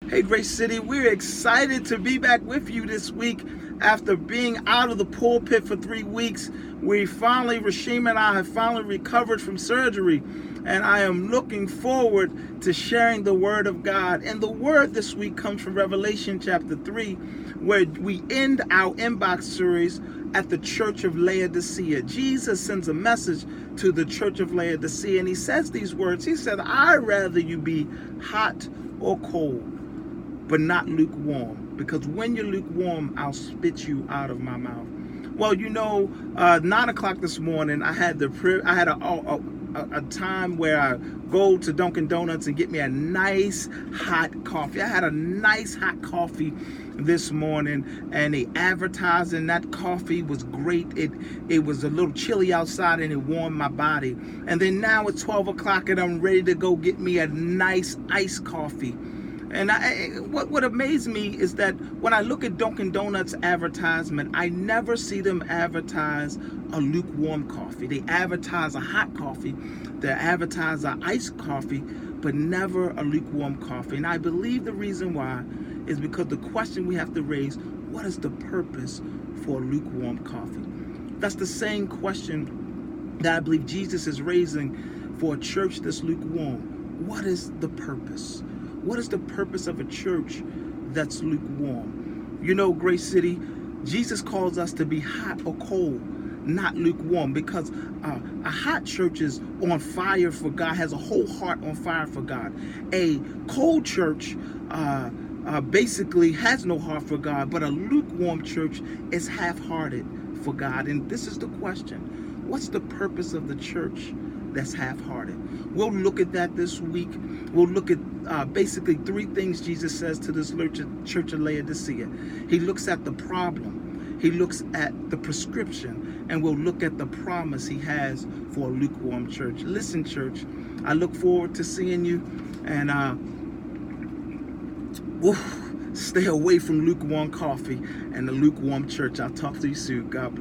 Hey, Grace City, we're excited to be back with you this week after being out of the pulpit for 3 weeks. Rashim and I have finally recovered from surgery, and I am looking forward to sharing the Word of God. And the Word this week comes from Revelation chapter 3, where we end our inbox series at the Church of Laodicea. Jesus sends a message to the Church of Laodicea, and he says these words. He said, "I'd rather you be hot or cold, but not lukewarm, because when you're lukewarm, I'll spit you out of my mouth." Well, 9 o'clock this morning, I had a time where I go to Dunkin' Donuts and get me a nice hot coffee. I had a nice hot coffee this morning, and the advertising that coffee was great. It was a little chilly outside, and it warmed my body. And then now it's 12 o'clock, and I'm ready to go get me a nice iced coffee. And what amazed me is that when I look at Dunkin' Donuts advertisement, I never see them advertise a lukewarm coffee. They advertise a hot coffee, they advertise an iced coffee, but never a lukewarm coffee. And I believe the reason why is because the question we have to raise: what is the purpose for a lukewarm coffee? That's the same question that I believe Jesus is raising for a church that's lukewarm. What is the purpose? What is the purpose of a church that's lukewarm? Grace City, Jesus calls us to be hot or cold, not lukewarm, because a hot church is on fire for God, has a whole heart on fire for God. A cold church basically has no heart for God, but a lukewarm church is half-hearted for God. And this is the question: what's the purpose of the church that's half-hearted? We'll look at that this week. We'll look at basically 3 things Jesus says to this church of Laodicea. He looks at the problem, he looks at the prescription, and we'll look at the promise he has for a lukewarm church. Listen, church, I look forward to seeing you, and stay away from lukewarm coffee and the lukewarm church. I'll talk to you soon. God bless.